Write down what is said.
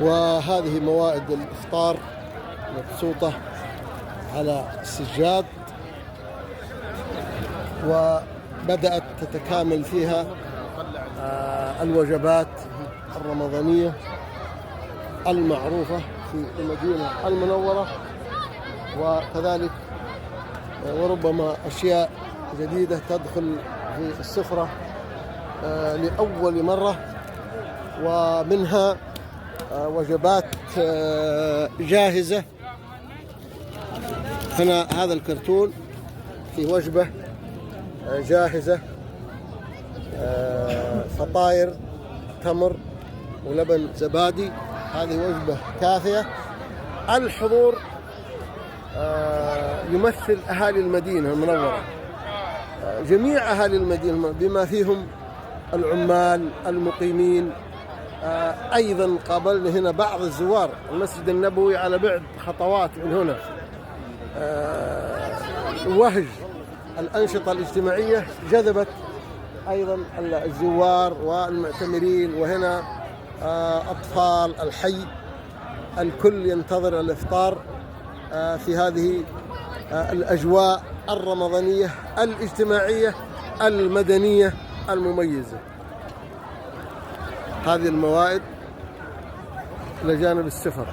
وهذه موائد الإفطار مبسوطة على السجاد، وبدأت تتكامل فيها الوجبات الرمضانية المعروفة في المدينة المنورة، وكذلك وربما أشياء جديدة تدخل في السفرة لأول مرة، ومنها وجبات جاهزة. هنا هذا الكرتون في وجبة جاهزة، فطاير تمر ولبن زبادي. هذه وجبة كافية. الحضور يمثل أهالي المدينة المنورة، جميع أهالي المدينة بما فيهم العمال المقيمين. أيضا قابلنا هنا بعض الزوار. المسجد النبوي على بعد خطوات من هنا. وهج الأنشطة الاجتماعية جذبت أيضا الزوار والمعتمرين، وهنا أطفال الحي الكل ينتظر الإفطار في هذه الأجواء الرمضانية الاجتماعية المدنية المميزة. هذه الموائد إلى جانب السفر.